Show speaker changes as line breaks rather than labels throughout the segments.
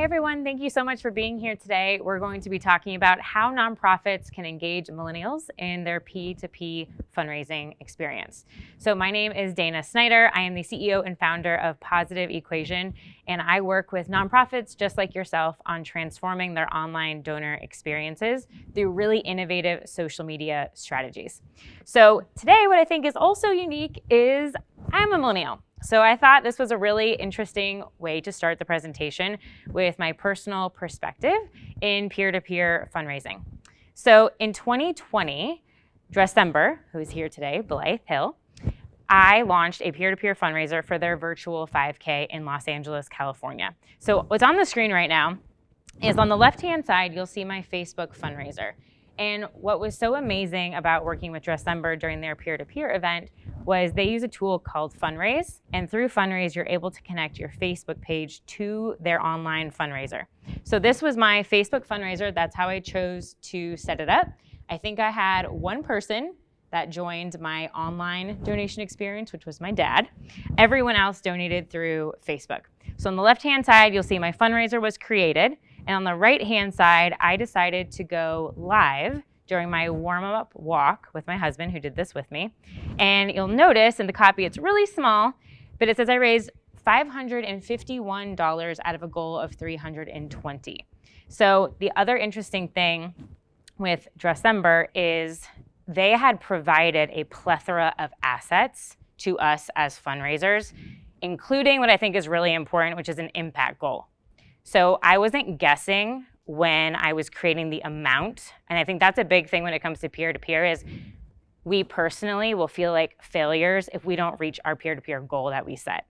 everyone, thank you so much for being here today. We're going to be talking about how nonprofits can engage millennials in their P2P fundraising experience. So my name is Dana Snyder. I am the CEO and founder of Positive Equation, and I work with nonprofits just like yourself on transforming their online donor experiences through really innovative social media strategies. So today, what I think is also unique is I'm a millennial. So I thought this was a really interesting way to start the presentation with my personal perspective in peer-to-peer fundraising. So in 2020, Dressember, who's here today, Blythe Hill, I launched a peer-to-peer fundraiser for their virtual 5K in Los Angeles, California. So what's on the screen right now is on the left-hand side, you'll see my Facebook fundraiser. And what was so amazing about working with Dressember during their peer-to-peer event was they use a tool called Fundraise. And through Fundraise, you're able to connect your Facebook page to their online fundraiser. So this was my Facebook fundraiser. That's how I chose to set it up. I think I had one person that joined my online donation experience, which was my dad. Everyone else donated through Facebook. So on the left-hand side, you'll see my fundraiser was created. And on the right-hand side, I decided to go live during my warm-up walk with my husband, who did this with me. And you'll notice in the copy, it's really small, but it says I raised $551 out of a goal of $320. So the other interesting thing with Dressember is they had provided a plethora of assets to us as fundraisers, including what I think is really important, which is an impact goal. So I wasn't guessing when I was creating the amount. And I think that's a big thing when it comes to peer-to-peer is we personally will feel like failures if we don't reach our peer-to-peer goal that we set.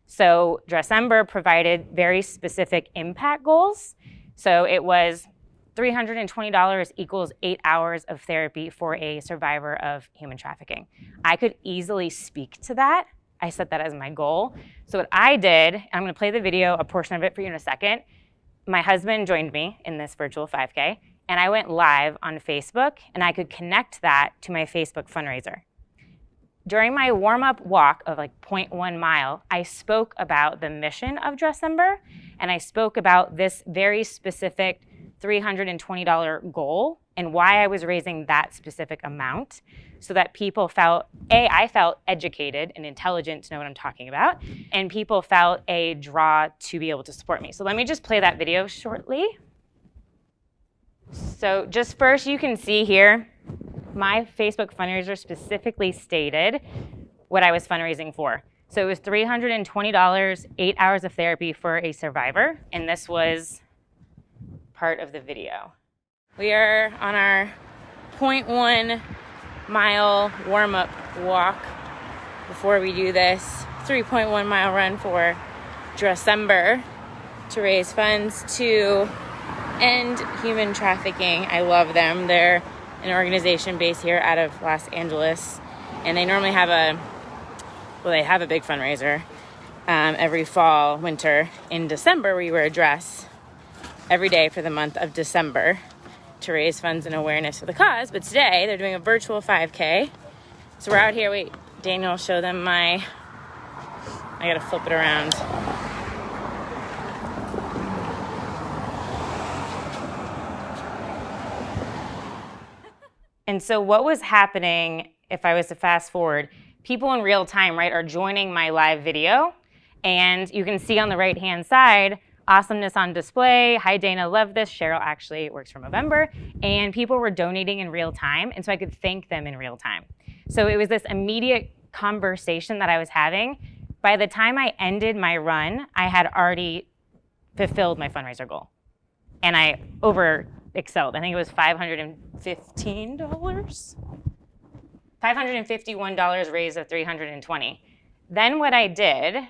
So Dressember provided very specific impact goals. So it was $320 equals 8 hours of therapy for a survivor of human trafficking. I could easily speak to that. I set that as my goal. So what I did, I'm gonna play the video, a portion of it for you in a second. My husband joined me in this virtual 5K, and I went live on Facebook, and I could connect that to my Facebook fundraiser. During my warm-up walk of like 0.1 mile, I spoke about the mission of Dressember, and I spoke about this very specific $320 goal and why I was raising that specific amount so that people felt, I felt educated and intelligent to know what I'm talking about, and people felt a draw to be able to support me. So let me just play that video shortly. So just first, you can see here, my Facebook fundraiser specifically stated what I was fundraising for. So it was $320, 8 hours of therapy for a survivor, and this was part of the video. We are on our 0.1 mile warm-up walk before we do this 3.1 mile run for Dressember to raise funds to end human trafficking. I love them. They're an organization based here out of Los Angeles, and they normally have they have a big fundraiser every fall, winter in December where you wear a dress every day for the month of December to raise funds and awareness for the cause. But today they're doing a virtual 5K. So we're out here. Wait, Daniel will show them I gotta flip it around. And so what was happening, if I was to fast forward, people in real time, right, are joining my live video. And you can see on the right-hand side, awesomeness on display. Hi, Dana, love this. Cheryl actually works for Movember. And people were donating in real time, and so I could thank them in real time. So it was this immediate conversation that I was having. By the time I ended my run, I had already fulfilled my fundraiser goal. And I over-excelled. I think it was $515. $551 raised of $320. Then what I did,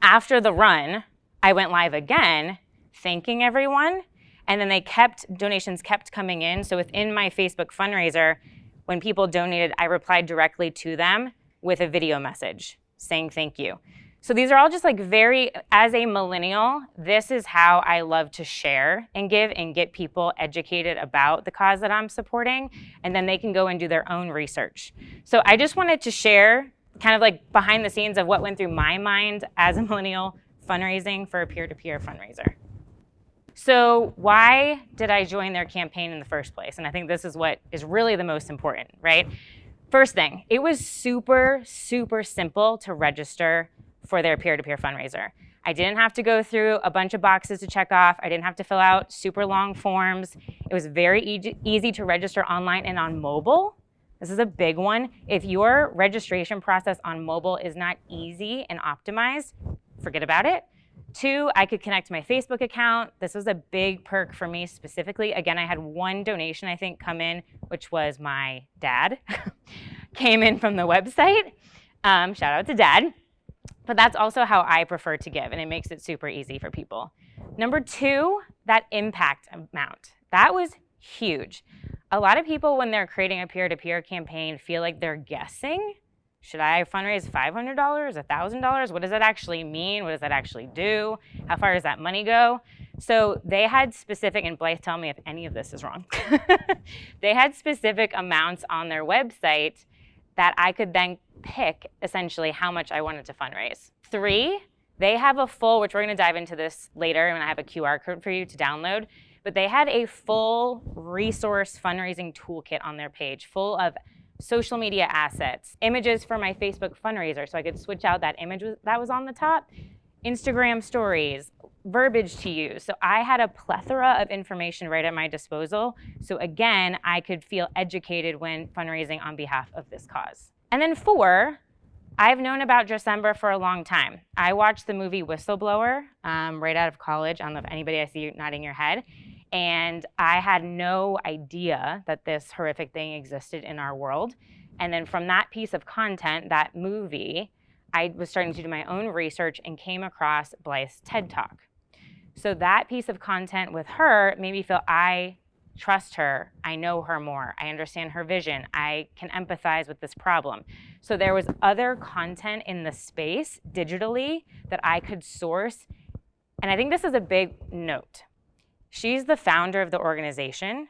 after the run, I went live again, thanking everyone, and then donations kept coming in. So within my Facebook fundraiser, when people donated, I replied directly to them with a video message saying thank you. So these are all just like as a millennial, this is how I love to share and give and get people educated about the cause that I'm supporting, and then they can go and do their own research. So I just wanted to share kind of like behind the scenes of what went through my mind as a millennial fundraising for a peer-to-peer fundraiser. So why did I join their campaign in the first place? And I think this is what is really the most important, right? First thing, it was super, super simple to register for their peer-to-peer fundraiser. I didn't have to go through a bunch of boxes to check off. I didn't have to fill out super long forms. It was very easy to register online and on mobile. This is a big one. If your registration process on mobile is not easy and optimized, forget about it. 2, I could connect to my Facebook account. This was a big perk for me specifically. Again, I had one donation, I think, come in, which was my dad. Came in from the website. Shout out to Dad. But that's also how I prefer to give, and it makes it super easy for people. Number 2, that impact amount. That was huge. A lot of people, when they're creating a peer-to-peer campaign, feel like they're guessing. Should I fundraise $500, $1,000? What does that actually mean? What does that actually do? How far does that money go? So they had specific, and Blythe, tell me if any of this is wrong. They had specific amounts on their website that I could then pick essentially how much I wanted to fundraise. 3, they have a full, which we're gonna dive into this later, and I have a QR code for you to download, but they had a full resource fundraising toolkit on their page, full of social media assets, images for my Facebook fundraiser, so I could switch out that image that was on the top, Instagram stories, verbiage to use. So I had a plethora of information right at my disposal. So again, I could feel educated when fundraising on behalf of this cause. And then 4, I've known about Dressember for a long time. I watched the movie Whistleblower right out of college. I don't know if anybody, I see you nodding your head. And I had no idea that this horrific thing existed in our world. And then from that piece of content, that movie, I was starting to do my own research and came across Blythe's TED Talk. So that piece of content with her made me feel I trust her, I know her more, I understand her vision, I can empathize with this problem. So there was other content in the space digitally that I could source. And I think this is a big note. She's the founder of the organization.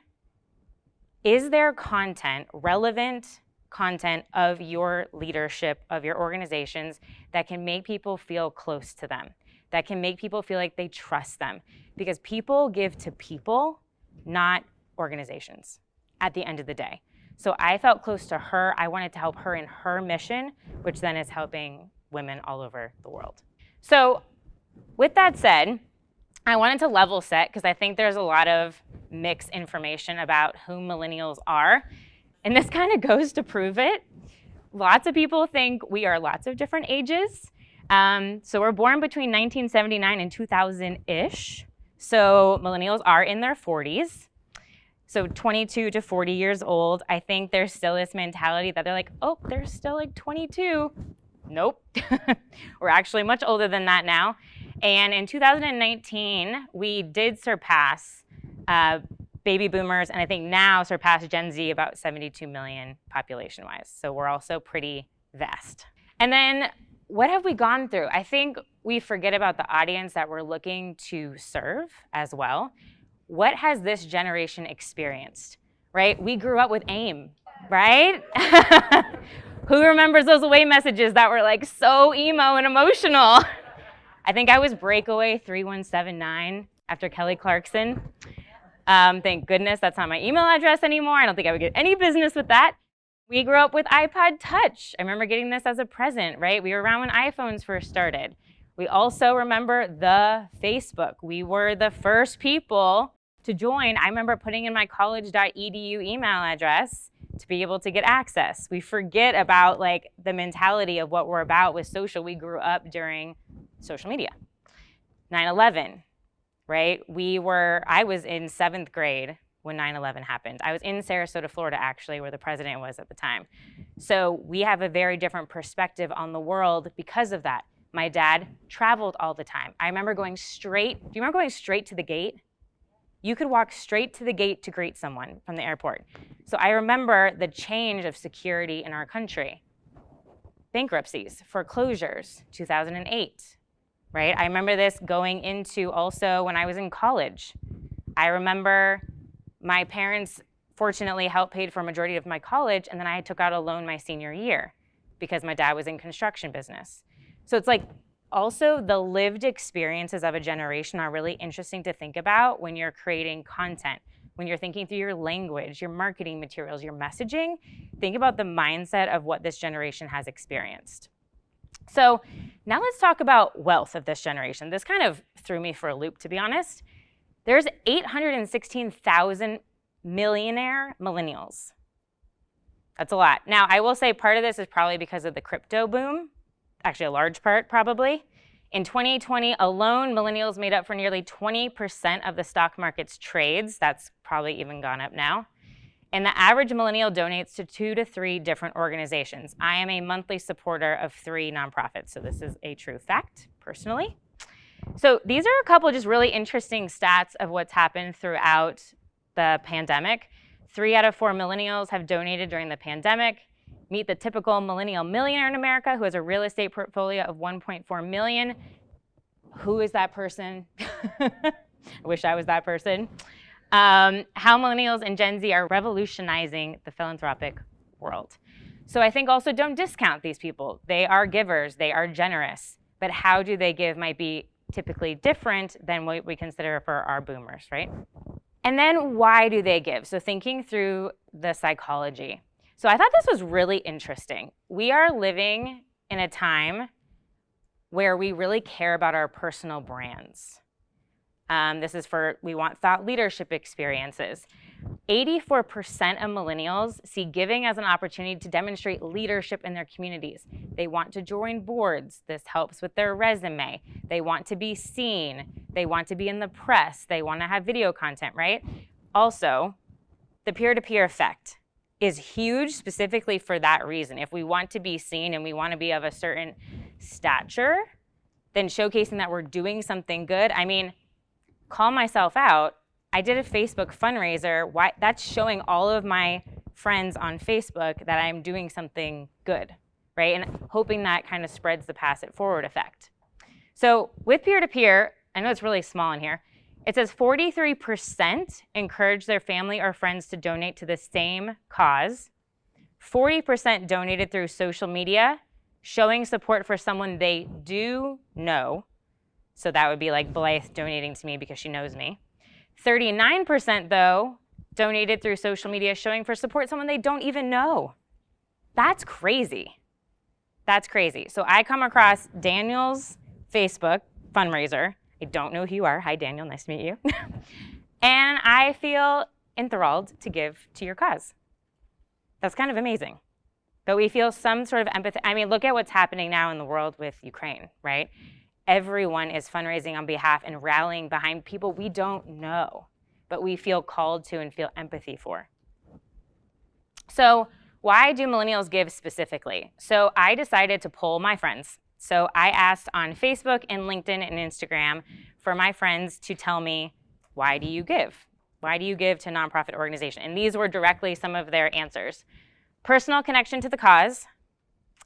Is there content, relevant content of your leadership, of your organizations that can make people feel close to them, that can make people feel like they trust them? Because people give to people, not organizations at the end of the day. So I felt close to her. I wanted to help her in her mission, which then is helping women all over the world. So with that said, I wanted to level set because I think there's a lot of mixed information about who millennials are. And this kind of goes to prove it. Lots of people think we are lots of different ages. So we're born between 1979 and 2000-ish. So millennials are in their 40s. So 22 to 40 years old. I think there's still this mentality that they're like, oh, they're still like 22. Nope. We're actually much older than that now. And in 2019, we did surpass baby boomers, and I think now surpass Gen Z about 72 million population-wise. So we're also pretty vast. And then what have we gone through? I think we forget about the audience that we're looking to serve as well. What has this generation experienced, right? We grew up with AIM, right? Who remembers those away messages that were like so emo and emotional? I think I was breakaway 3179 after Kelly Clarkson. Thank goodness that's not my email address anymore. I don't think I would get any business with that. We grew up with iPod Touch. I remember getting this as a present, right? We were around when iPhones first started. We also remember the Facebook. We were the first people to join. I remember putting in my college.edu email address to be able to get access. We forget about like the mentality of what we're about with social. We grew up during social media. 9/11, right? I was in 7th grade when 9/11 happened. I was in Sarasota, Florida, actually, where the president was at the time. So we have a very different perspective on the world because of that. My dad traveled all the time. I remember going straight, do you remember going straight to the gate? You could walk straight to the gate to greet someone from the airport. So I remember the change of security in our country. Bankruptcies, foreclosures, 2008, right? I remember this going into also when I was in college. I remember my parents fortunately helped pay for a majority of my college, and then I took out a loan my senior year because my dad was in construction business. So it's like also the lived experiences of a generation are really interesting to think about when you're creating content, when you're thinking through your language, your marketing materials, your messaging. Think about the mindset of what this generation has experienced. So now let's talk about wealth of this generation. This kind of threw me for a loop, to be honest. There's 816,000 millionaire millennials. That's a lot. Now, I will say part of this is probably because of the crypto boom, actually a large part probably. In 2020 alone, millennials made up for nearly 20% of the stock market's trades. That's probably even gone up now. And the average millennial donates to 2 to 3 different organizations. I am a monthly supporter of 3 nonprofits, so this is a true fact, personally. So these are a couple of just really interesting stats of what's happened throughout the pandemic. 3 out of 4 millennials have donated during the pandemic. Meet the typical millennial millionaire in America who has a real estate portfolio of 1.4 million. Who is that person? I wish I was that person. How millennials and Gen Z are revolutionizing the philanthropic world. So I think also don't discount these people. They are givers, they are generous, but how do they give might be typically different than what we consider for our boomers, right? And then why do they give? So thinking through the psychology. So I thought this was really interesting. We are living in a time where we really care about our personal brands. This is for, we want thought leadership experiences. 84% of millennials see giving as an opportunity to demonstrate leadership in their communities. They want to join boards. This helps with their resume. They want to be seen. They want to be in the press. They want to have video content, right? Also, the peer-to-peer effect is huge specifically for that reason. If we want to be seen and we want to be of a certain stature, then showcasing that we're doing something good. I mean, call myself out. I did a Facebook fundraiser. That's showing all of my friends on Facebook that I'm doing something good, right? And hoping that kind of spreads the pass it forward effect. So with peer-to-peer, I know it's really small in here, it says 43% encourage their family or friends to donate to the same cause. 40% donated through social media, showing support for someone they do know. So that would be like Blythe donating to me because she knows me. 39% though donated through social media, showing for support someone they don't even know. That's crazy. That's crazy. So I come across Daniel's Facebook fundraiser. I don't know who you are. Hi, Daniel. Nice to meet you. And I feel enthralled to give to your cause. That's kind of amazing. But we feel some sort of empathy. I mean, look at what's happening now in the world with Ukraine, right? Everyone is fundraising on behalf and rallying behind people we don't know, but we feel called to and feel empathy for. So why do millennials give specifically? So I decided to poll my friends. So I asked on Facebook and LinkedIn and Instagram for my friends to tell me, why do you give? Why do you give to a nonprofit organization? And these were directly some of their answers. Personal connection to the cause.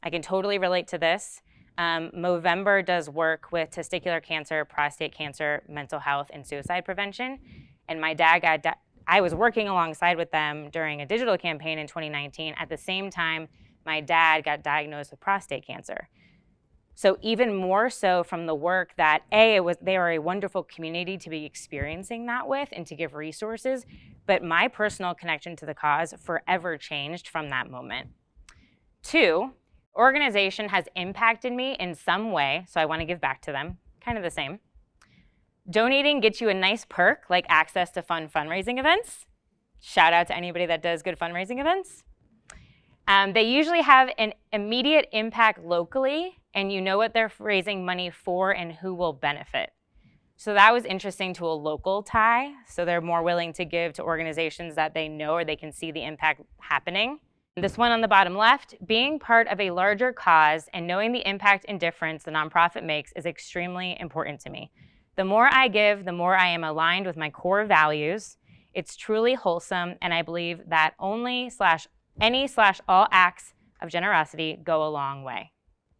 I can totally relate to this. Movember does work with testicular cancer, prostate cancer, mental health, and suicide prevention. And my dad I was working alongside with them during a digital campaign in 2019. At the same time, my dad got diagnosed with prostate cancer. So even more so from the work that, they are a wonderful community to be experiencing that with and to give resources, but my personal connection to the cause forever changed from that moment. 2, organization has impacted me in some way, so I want to give back to them, kind of the same. Donating gets you a nice perk like access to fun fundraising events. Shout out to anybody that does good fundraising events. They usually have an immediate impact locally, and you know what they're raising money for and who will benefit. So that was interesting to a local tie. So they're more willing to give to organizations that they know or they can see the impact happening. This one on the bottom left, being part of a larger cause and knowing the impact and difference the nonprofit makes is extremely important to me. The more I give, the more I am aligned with my core values. It's truly wholesome, and I believe that any/all acts of generosity go a long way.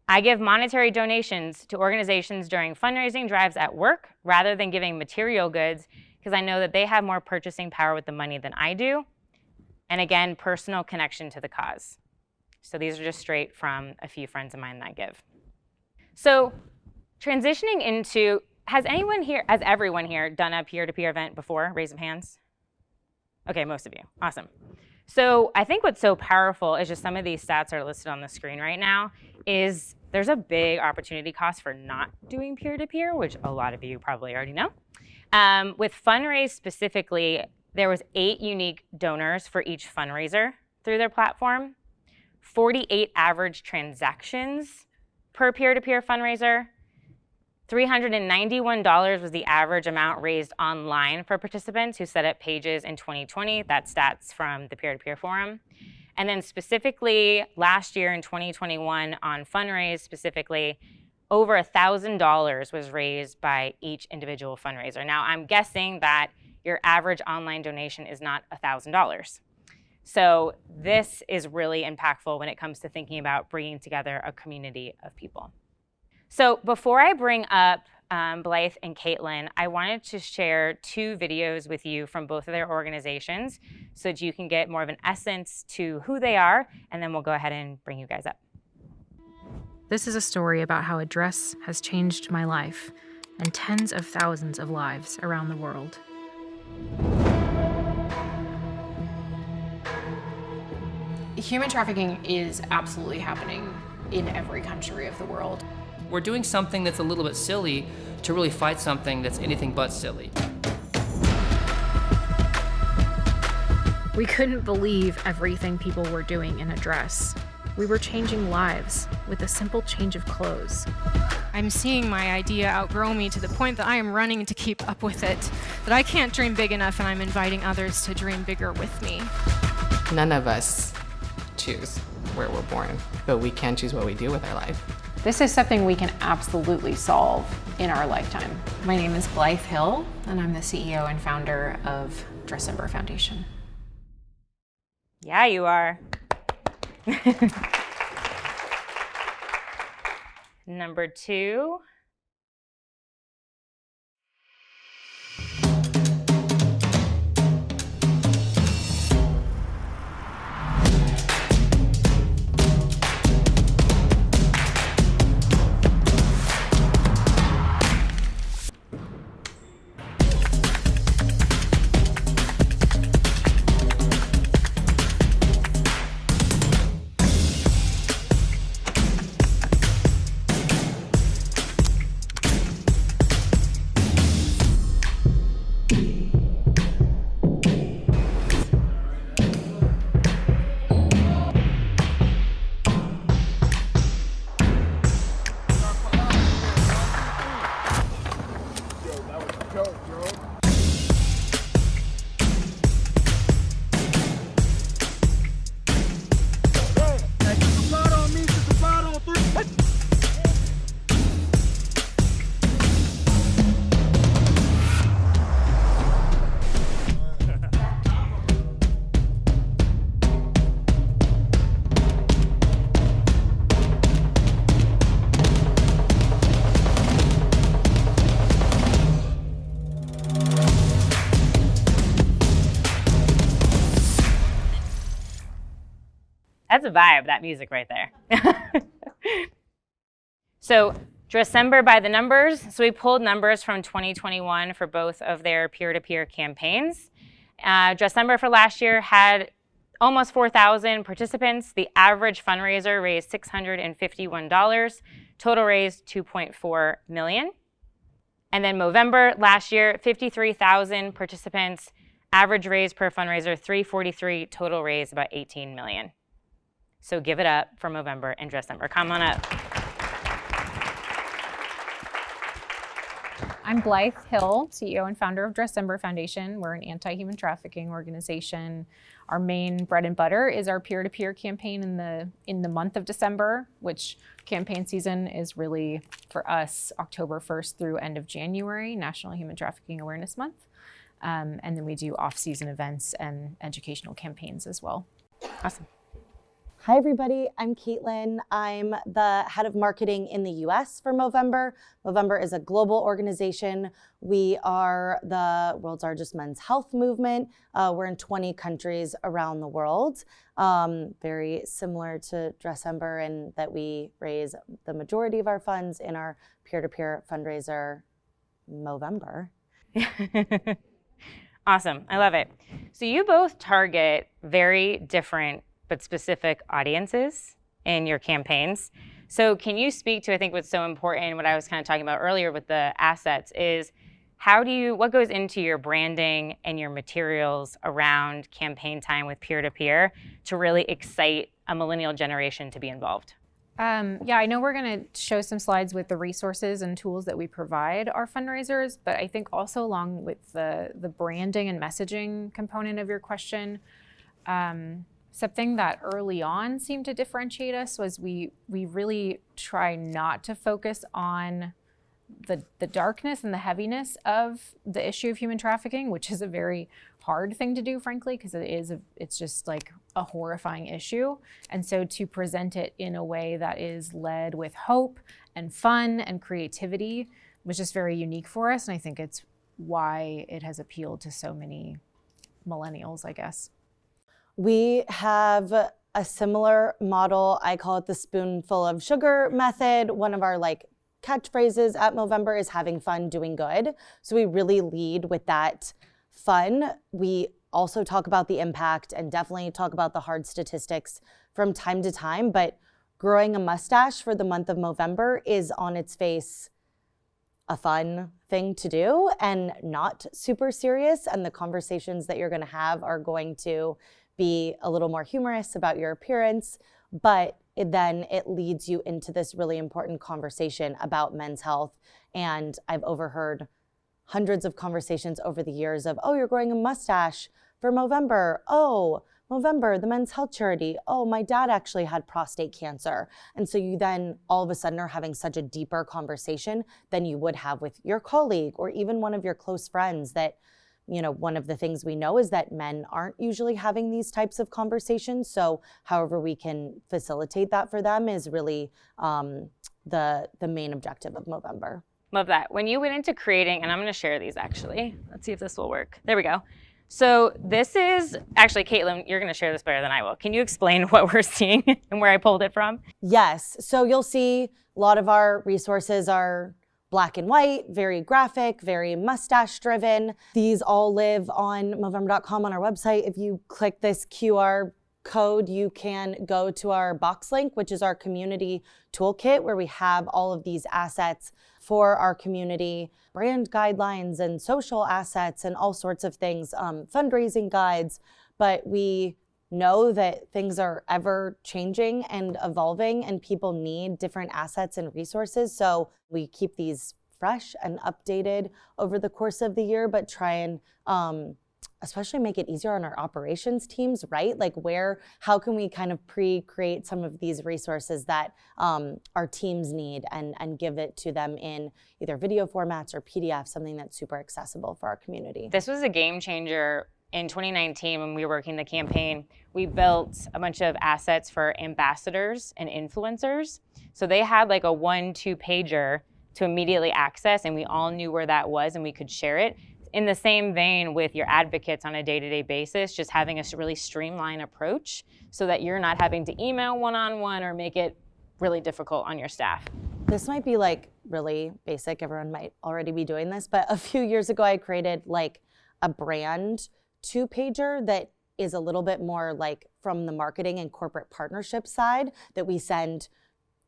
I give monetary donations to organizations during fundraising drives at work rather than giving material goods because I know that they have more purchasing power with the money than I do. And again, personal connection to the cause. So these are just straight from a few friends of mine that give. So transitioning into, has everyone here done a peer-to-peer event before? Raise of hands. Okay, most of you. Awesome. So I think what's so powerful is just some of these stats are listed on the screen right now, is there's a big opportunity cost for not doing peer-to-peer, which a lot of you probably already know. With Fundraise specifically, there was 8 unique donors for each fundraiser through their platform, 48 average transactions per peer-to-peer fundraiser, $391 was the average amount raised online for participants who set up pages in 2020. That's stats from the P2P Forum. And then specifically last year in 2021 on Fundraise specifically, over $1,000 was raised by each individual fundraiser. Now I'm guessing that your average online donation is not $1,000. So this is really impactful when it comes to thinking about bringing together a community of people. So before I bring up Blythe and Katelynn, I wanted to share 2 videos with you from both of their organizations so that you can get more of an essence to who they are, and then we'll go ahead and bring you guys up.
This is a story about how a dress has changed my life and tens of thousands of lives around the world.
Human trafficking is absolutely happening in every country of the world.
We're doing something that's a little bit silly to really fight something that's anything but silly.
We couldn't believe everything people were doing in a dress. We were changing lives with a simple change of clothes.
I'm seeing my idea outgrow me to the point that I am running to keep up with it, that I can't dream big enough, and I'm inviting others to dream bigger with me.
None of us choose where we're born, but we can choose what we do with our life.
This is something we can absolutely solve in our lifetime.
My name is Blythe Hill, and I'm the CEO and founder of Dressember Foundation.
Yeah, you are. Number 2. That's a vibe, that music right there. So Dressember by the numbers. So we pulled numbers from 2021 for both of their peer-to-peer campaigns. Dressember for last year had almost 4,000 participants. The average fundraiser raised $651. Total raised $2.4 million. And then Movember last year, 53,000 participants. Average raise per fundraiser, $343. Total raise about $18 million. So give it up for Movember and Dressember. Come on up.
I'm Blythe Hill, CEO and founder of Dressember Foundation. We're an anti-human trafficking organization. Our main bread and butter is our peer-to-peer campaign in the month of December, which campaign season is really, for us, October 1st through end of January, National Human Trafficking Awareness Month. And then we do off-season events and educational campaigns as well.
Awesome.
Hi, everybody. I'm Katelynn. I'm the head of marketing in the US for Movember. Movember is a global organization. We are the world's largest men's health movement. We're in 20 countries around the world. Very similar to Dressember in that we raise the majority of our funds in our peer-to-peer fundraiser, Movember.
Awesome. I love it. So you both target very different but specific audiences in your campaigns. So can you speak to, I think what's so important, what I was kind of talking about earlier with the assets is what goes into your branding and your materials around campaign time with peer-to-peer to really excite a millennial generation to be involved?
Yeah, I know we're going to show some slides with the resources and tools that we provide our fundraisers, but I think also along with the branding and messaging component of your question, something that early on seemed to differentiate us was we really try not to focus on the darkness and the heaviness of the issue of human trafficking, which is a very hard thing to do, frankly, because it's just like a horrifying issue. And so to present it in a way that is led with hope and fun and creativity was just very unique for us. And I think it's why it has appealed to so many millennials, I guess.
We have a similar model. I call it the spoonful of sugar method. One of our catchphrases at Movember is having fun, doing good. So we really lead with that fun. We also talk about the impact and definitely talk about the hard statistics from time to time. But growing a mustache for the month of Movember is on its face a fun thing to do and not super serious. And the conversations that you're going to have are going to be a little more humorous about your appearance, but then it leads you into this really important conversation about men's health. And I've overheard hundreds of conversations over the years of, oh, you're growing a mustache for Movember. Oh, Movember, the men's health charity. Oh, my dad actually had prostate cancer. And so you then all of a sudden are having such a deeper conversation than you would have with your colleague or even one of your close friends that, one of the things we know is that men aren't usually having these types of conversations. So however we can facilitate that for them is really the main objective of Movember.
Love that. When you went into creating, and I'm going to share these actually. Let's see if this will work. There we go. So this is, actually, Katelynn, you're going to share this better than I will. Can you explain what we're seeing and where I pulled it from?
Yes. So you'll see a lot of our resources are black and white, very graphic, very mustache driven. These all live on Movember.com on our website. If you click this QR code, you can go to our box link, which is our community toolkit, where we have all of these assets for our community, brand guidelines and social assets and all sorts of things, fundraising guides. But we know that things are ever changing and evolving and people need different assets and resources. So we keep these fresh and updated over the course of the year, but try and especially make it easier on our operations teams, right? How can we kind of pre-create some of these resources that our teams need and give it to them in either video formats or PDF, something that's super accessible for our community.
This was a game changer. In 2019, when we were working the campaign, we built a bunch of assets for ambassadors and influencers. So they had a 1-2 pager to immediately access, and we all knew where that was and we could share it. In the same vein with your advocates on a day-to-day basis, just having a really streamlined approach so that you're not having to email one-on-one or make it really difficult on your staff.
This might be really basic. Everyone might already be doing this, but a few years ago, I created a brand 2-pager that is a little bit more from the marketing and corporate partnership side that we send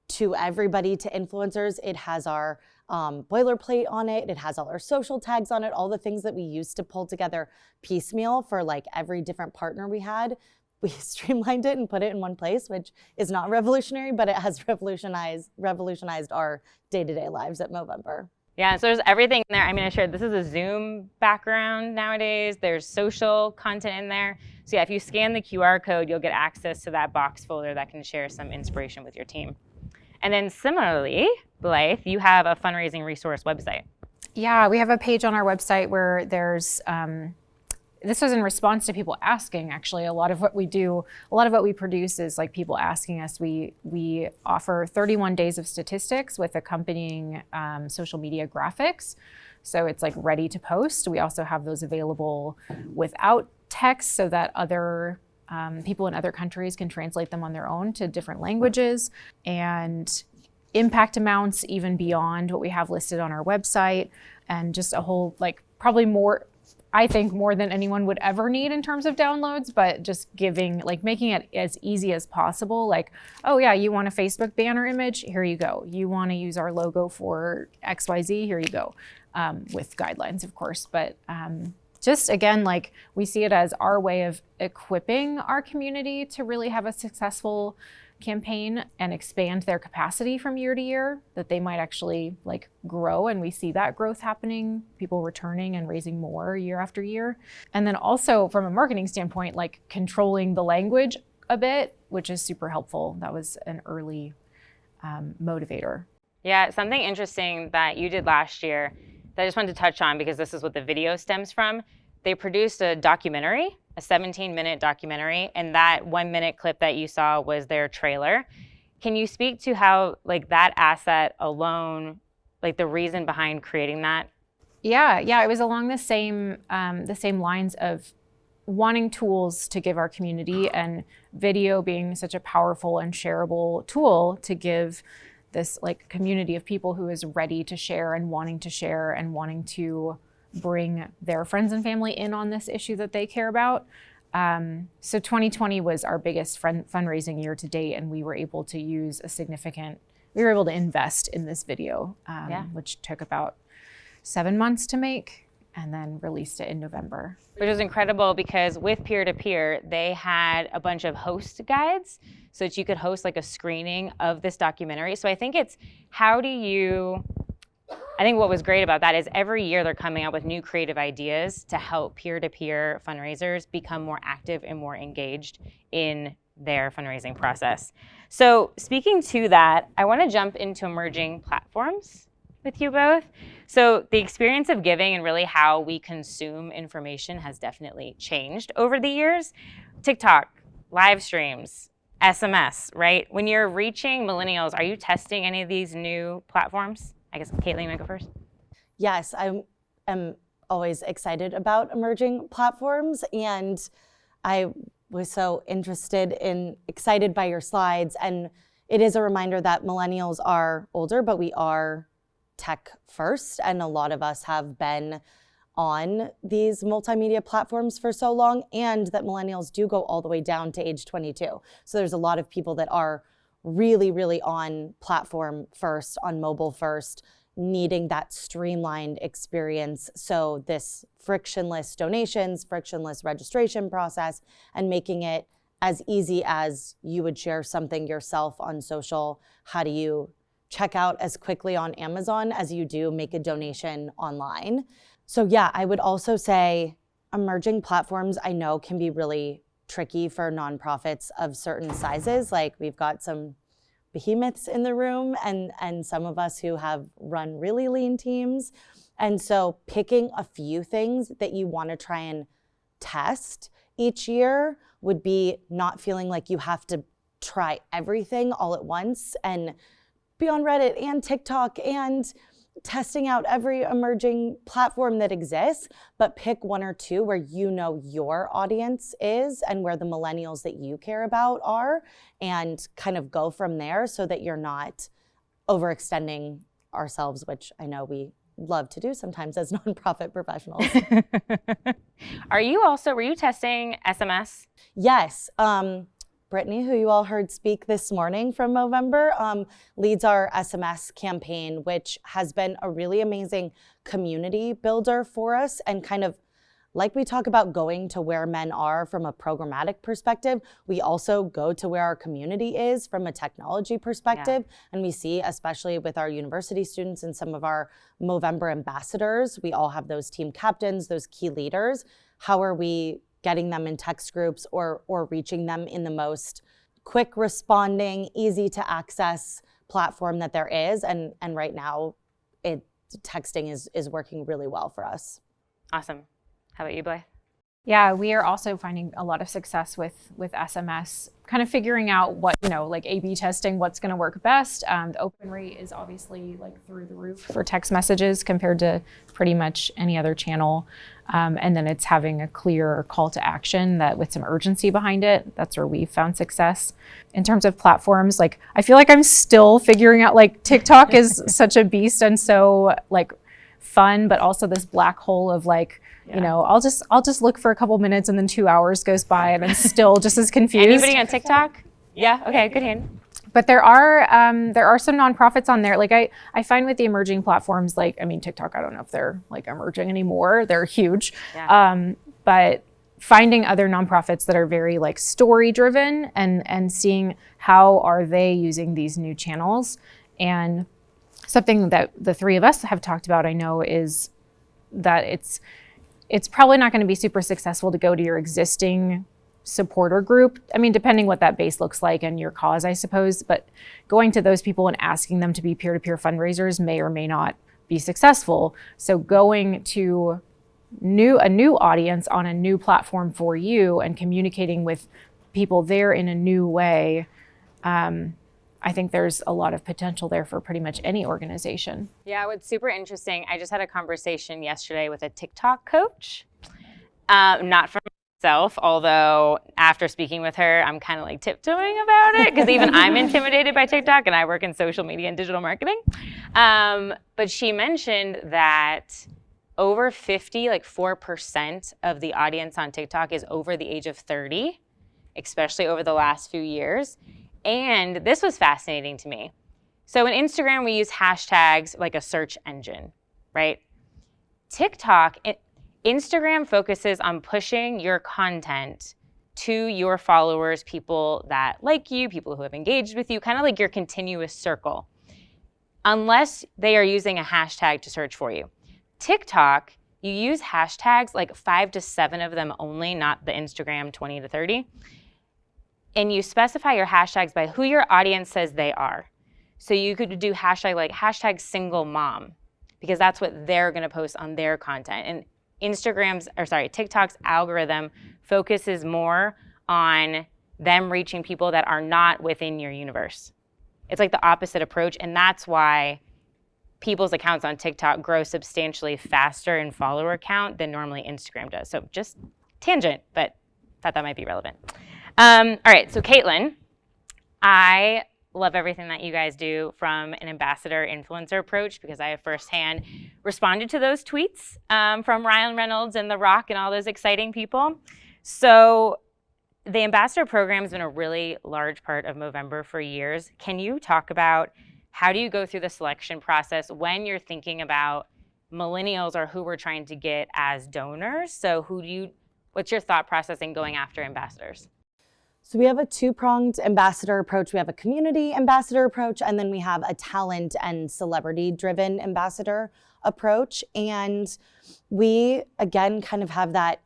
to everybody, to influencers. It has our boilerplate on it. It has all our social tags on it, all the things that we used to pull together piecemeal for every different partner we had. We streamlined it and put it in one place, which is not revolutionary, but it has revolutionized our day-to-day lives at Movember.
Yeah, so there's everything in there. I shared this is a Zoom background nowadays. There's social content in there. So yeah, if you scan the QR code, you'll get access to that box folder that can share some inspiration with your team. And then similarly, Blythe, you have a fundraising resource website.
Yeah, we have a page on our website where there's this was in response to people asking, actually. A lot of what we do, a lot of what we produce is like people asking us. We offer 31 days of statistics with accompanying social media graphics. So it's like ready to post. We also have those available without text so that other people in other countries can translate them on their own to different languages. And impact amounts even beyond what we have listed on our website, and just a whole, like, probably more, I think, more than anyone would ever need in terms of downloads, but just giving, like, making it as easy as possible. Like, oh yeah, you want a Facebook banner image? Here you go. You want to use our logo for XYZ? Here you go. With guidelines, of course. But just again, like, we see it as our way of equipping our community to really have a successful campaign and expand their capacity from year to year, that they might actually like grow, and we see that growth happening, people returning and raising more year after year. And then also from a marketing standpoint, like controlling the language a bit, which is super helpful. That was an early motivator.
Yeah, something interesting that you did last year that I just wanted to touch on, because this is what the video stems from. They produced a documentary, a 17-minute documentary, and that 1-minute clip that you saw was their trailer. Can you speak to how, like, that asset alone, like the reason behind creating that?
Yeah, it was along the same lines of wanting tools to give our community, and video being such a powerful and shareable tool to give this like community of people who is ready to share and wanting to bring their friends and family in on this issue that they care about. So 2020 was our biggest fundraising year to date, and we were able to invest in this video, which took about 7 months to make, and then released it in November.
Which was incredible, because with peer-to-peer, they had a bunch of host guides so that you could host like a screening of this documentary. So I think I think what was great about that is every year they're coming out with new creative ideas to help peer-to-peer fundraisers become more active and more engaged in their fundraising process. So speaking to that, I want to jump into emerging platforms with you both. So the experience of giving and really how we consume information has definitely changed over the years. TikTok, live streams, SMS, right? When you're reaching millennials, are you testing any of these new platforms? I guess Katelynn, you want to go first?
Yes, I am always excited about emerging platforms, and I was so excited by your slides. And it is a reminder that millennials are older, but we are tech first, and a lot of us have been on these multimedia platforms for so long, and that millennials do go all the way down to age 22. So there's a lot of people that are really, really on platform first, on mobile first, needing that streamlined experience. So this frictionless donations, frictionless registration process, and making it as easy as you would share something yourself on social. How do you check out as quickly on Amazon as you do make a donation online? So yeah, I would also say emerging platforms I know can be really tricky for nonprofits of certain sizes. Like, we've got some behemoths in the room, and some of us who have run really lean teams. And so picking a few things that you want to try and test each year would be not feeling like you have to try everything all at once and be on Reddit and TikTok and testing out every emerging platform that exists, but pick one or two where you know your audience is and where the millennials that you care about are, and kind of go from there so that you're not overextending ourselves, which I know we love to do sometimes as nonprofit professionals.
Were you testing SMS?
Yes. Brittany, who you all heard speak this morning from Movember, leads our SMS campaign, which has been a really amazing community builder for us. And kind of like we talk about going to where men are from a programmatic perspective, we also go to where our community is from a technology perspective. Yeah. And we see, especially with our university students and some of our Movember ambassadors, we all have those team captains, those key leaders. How are we getting them in text groups or reaching them in the most quick responding, easy to access platform that there is? And right now, texting is working really well for us.
Awesome. How about you, Blythe?
Yeah, we are also finding a lot of success with SMS, kind of figuring out what, like A/B testing, what's going to work best. The open rate is obviously like through the roof for text messages compared to pretty much any other channel. And then it's having a clear call to action that with some urgency behind it. That's where we've found success. In terms of platforms, like I feel like I'm still figuring out, like TikTok is such a beast and so like fun, but also this black hole of like, I'll just look for a couple minutes and then 2 hours goes by and I'm still just as confused.
Anybody on TikTok? Yeah. Okay. Good hand.
But there are some nonprofits on there. Like I find with the emerging platforms, like, I mean, TikTok, I don't know if they're like emerging anymore. They're huge. Yeah. But finding other nonprofits that are very like story driven and seeing how are they using these new channels. And something that the three of us have talked about, I know, is that it's probably not going to be super successful to go to your existing supporter group. I mean, depending what that base looks like and your cause, I suppose, but going to those people and asking them to be peer-to-peer fundraisers may or may not be successful. So going to a new audience on a new platform for you and communicating with people there in a new way, I think there's a lot of potential there for pretty much any organization.
Yeah, what's super interesting, I just had a conversation yesterday with a TikTok coach, not for myself, although after speaking with her, I'm kind of like tiptoeing about it because even I'm intimidated by TikTok and I work in social media and digital marketing. But she mentioned that over 4% of the audience on TikTok is over the age of 30, especially over the last few years. And this was fascinating to me. So in Instagram, we use hashtags like a search engine, right? Instagram focuses on pushing your content to your followers, people that like you, people who have engaged with you, kind of like your continuous circle, unless they are using a hashtag to search for you. TikTok, you use hashtags, like 5 to 7 of them only, not the Instagram 20 to 30. And you specify your hashtags by who your audience says they are. So you could do hashtag single mom, because that's what they're going to post on their content. And TikTok's algorithm focuses more on them reaching people that are not within your universe. It's like the opposite approach, and that's why people's accounts on TikTok grow substantially faster in follower count than normally Instagram does. So just tangent, but thought that might be relevant. All right, so Katelynn, I love everything that you guys do from an ambassador influencer approach because I have firsthand responded to those tweets from Ryan Reynolds and The Rock and all those exciting people. So the ambassador program has been a really large part of Movember for years. Can you talk about how do you go through the selection process when you're thinking about millennials or who we're trying to get as donors? So what's your thought process in going after ambassadors?
So we have a two-pronged ambassador approach. We have a community ambassador approach, and then we have a talent and celebrity-driven ambassador approach. And we, again, kind of have that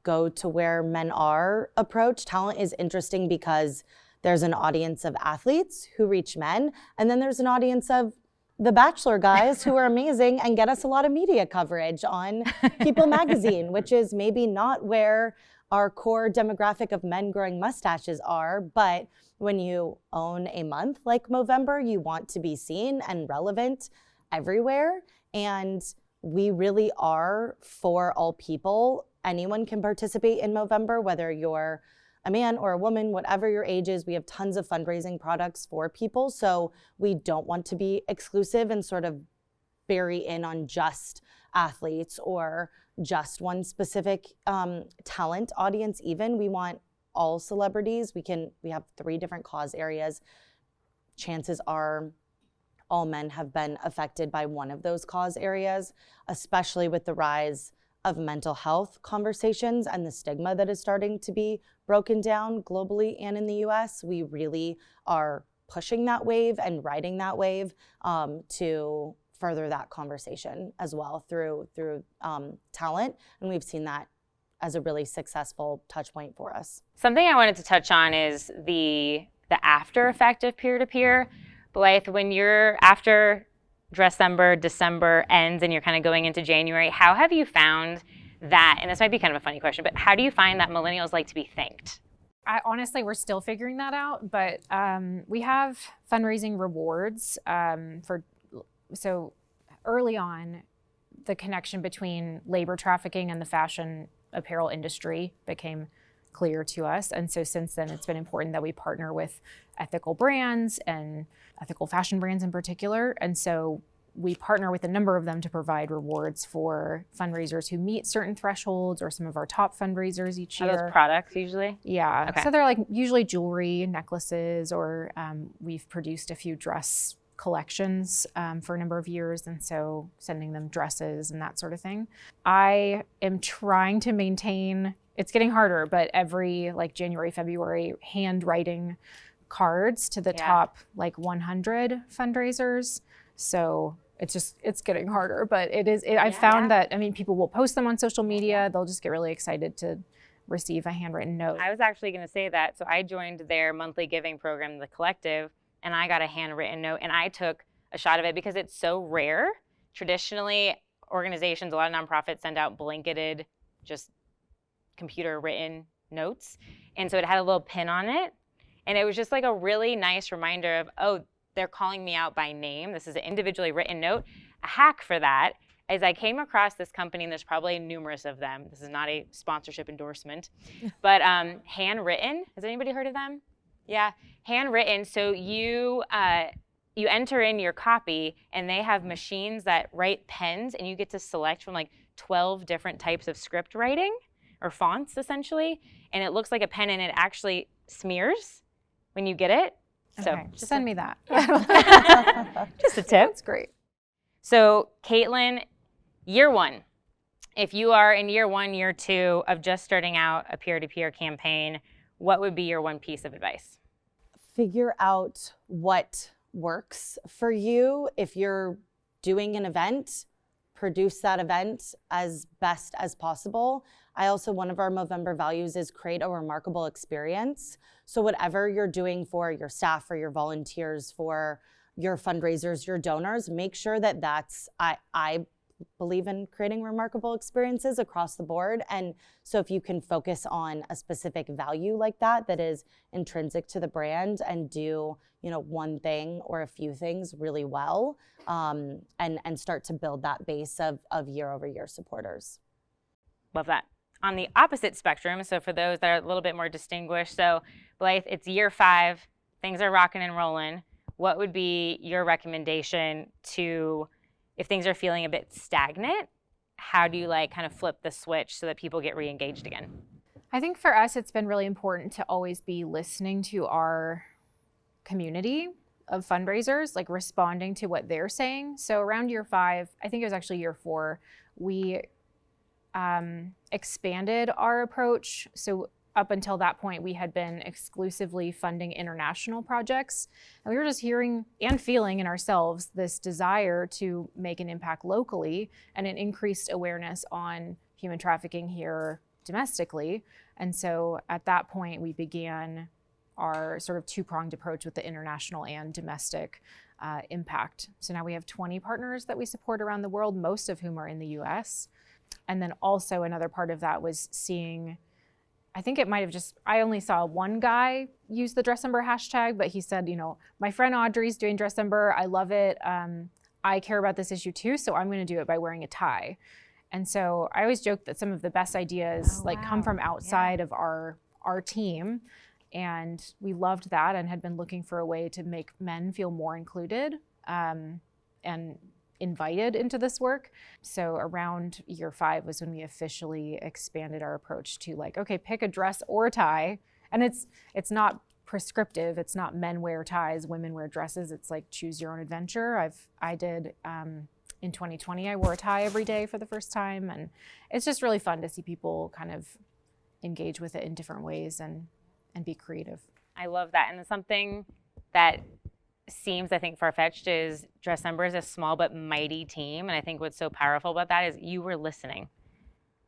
go to where men are approach. Talent is interesting because there's an audience of athletes who reach men, and then there's an audience of the Bachelor guys who are amazing and get us a lot of media coverage on People magazine, which is maybe not where our core demographic of men growing mustaches are, but when you own a month like Movember, you want to be seen and relevant everywhere. And we really are for all people. Anyone can participate in Movember, whether you're a man or a woman, whatever your age is. We have tons of fundraising products for people. So we don't want to be exclusive and sort of bury in on just athletes or just one specific talent audience even. We want all celebrities. We have 3 different cause areas. Chances are all men have been affected by one of those cause areas, especially with the rise of mental health conversations and the stigma that is starting to be broken down globally and in the US. We really are pushing that wave and riding that wave to further that conversation as well through talent. And we've seen that as a really successful touch point for us.
Something I wanted to touch on is the after effect of peer-to-peer. Blythe, when you're after Dressember, December ends and you're kind of going into January, how have you found that, and this might be kind of a funny question, but how do you find that millennials like to be thanked?
Honestly, we're still figuring that out, but we have fundraising rewards so early on, the connection between labor trafficking and the fashion apparel industry became clear to us. And so since then, it's been important that we partner with ethical brands and ethical fashion brands in particular. And so we partner with a number of them to provide rewards for fundraisers who meet certain thresholds, or some of our top fundraisers each year.
Are those products usually?
Yeah.
Okay.
So they're like usually jewelry, necklaces, or we've produced a few dress collections for a number of years, and so sending them dresses and that sort of thing. I am trying to maintain, it's getting harder, but every like January, February, handwriting cards to the top like 100 fundraisers. So it's getting harder, but I've found that, I mean, people will post them on social media. They'll just get really excited to receive a handwritten note.
I was actually going to say that. So I joined their monthly giving program, The Collective, and I got a handwritten note, and I took a shot of it because it's so rare. Traditionally, organizations, a lot of nonprofits send out blanketed, just computer written notes. And so it had a little pin on it. And it was just like a really nice reminder of, oh, they're calling me out by name. This is an individually written note. A hack for that is I came across this company, and there's probably numerous of them. This is not a sponsorship endorsement, but Handwritten. Has anybody heard of them? Yeah, Handwritten. So you enter in your copy, and they have machines that write pens, and you get to select from like 12 different types of script writing or fonts, essentially. And it looks like a pen, and it actually smears when you get it. So
okay, just send me that.
Just a tip.
That's great.
So Katelynn, year one, if you are in year one, year two of just starting out a peer-to-peer campaign, what would be your one piece of advice?
Figure out what works for you. If you're doing an event, produce that event as best as possible. One of our Movember values is create a remarkable experience. So whatever you're doing for your staff, for your volunteers, for your fundraisers, your donors, make sure that I believe in creating remarkable experiences across the board. And so if you can focus on a specific value like that is intrinsic to the brand, and do, one thing or a few things really well, and start to build that base of year-over-year supporters.
Love that. On the opposite spectrum, so for those that are a little bit more distinguished, so Blythe, it's year 5, things are rocking and rolling. What would be your recommendation to, if things are feeling a bit stagnant, how do you kind of flip the switch so that people get re-engaged again?
I think for us, it's been really important to always be listening to our community of fundraisers, responding to what they're saying. So around year 5, I think it was actually year 4, we expanded our approach. So up until that point, we had been exclusively funding international projects. And we were just hearing and feeling in ourselves this desire to make an impact locally, and an increased awareness on human trafficking here domestically. And so at that point, we began our sort of two-pronged approach with the international and domestic impact. So now we have 20 partners that we support around the world, most of whom are in the US. And then also another part of that was seeing, I think it might have just, I only saw one guy use the Dressember hashtag, but he said, my friend Audrey's doing Dressember. I love it. I care about this issue too, so I'm going to do it by wearing a tie. And so I always joke that some of the best ideas come from outside of our team. And we loved that and had been looking for a way to make men feel more included and invited into this work. So around year 5 was when we officially expanded our approach to okay, pick a dress or a tie. And it's not prescriptive. It's not men wear ties, women wear dresses. It's choose your own adventure. I did in 2020, I wore a tie every day for the first time. And it's just really fun to see people kind of engage with it in different ways and be creative.
I love that. And something that seems, I think, far-fetched is Dressember is a small but mighty team. And I think what's so powerful about that is you were listening.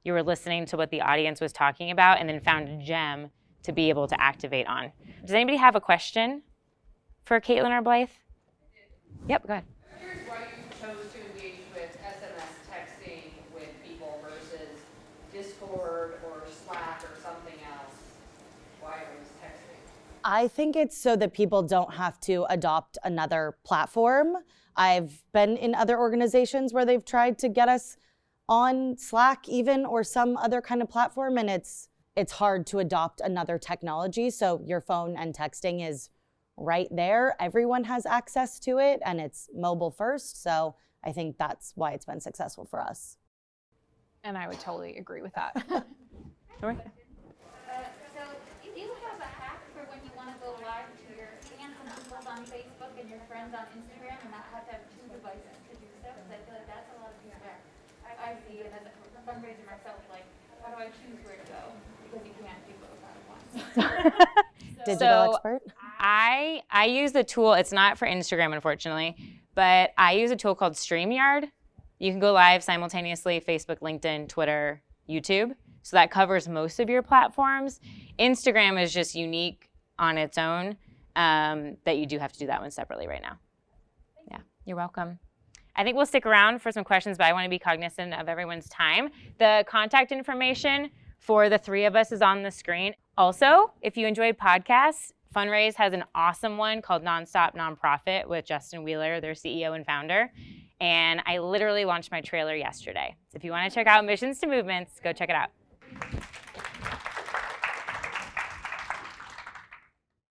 You were listening to what the audience was talking about, and then found a gem to be able to activate on. Does anybody have a question for Katelynn or Blythe? Yep, go ahead.
I'm curious why you chose to engage with SMS texting with people versus Discord or Slack or something else, why are we texting?
I think it's so that people don't have to adopt another platform. I've been in other organizations where they've tried to get us on Slack even or some other kind of platform, and it's hard to adopt another technology. So your phone and texting is right there. Everyone has access to it, and it's mobile first. So I think that's why it's been successful for us.
And I would totally agree with that.
So do you have a hack for when you want to go live to your fans and people on Facebook and your friends on Instagram and not have to have 2 devices to do stuff? Because I feel like that's a lot of feedback. I see it as a fundraiser myself, like, how do I choose where to go? Because you can't do both at once.
Digital expert?
I use the tool, it's not for Instagram, unfortunately, but I use a tool called StreamYard. You can go live simultaneously, Facebook, LinkedIn, Twitter, YouTube. So that covers most of your platforms. Instagram is just unique on its own, that you do have to do that one separately right now. Yeah, you're welcome. I think we'll stick around for some questions, but I want to be cognizant of everyone's time. The contact information for the 3 of us is on the screen. Also, if you enjoyed podcasts, Fundraise has an awesome one called Nonstop Nonprofit with Justin Wheeler, their CEO and founder. And I literally launched my trailer yesterday. So if you want to check out Missions to Movements, go check it out.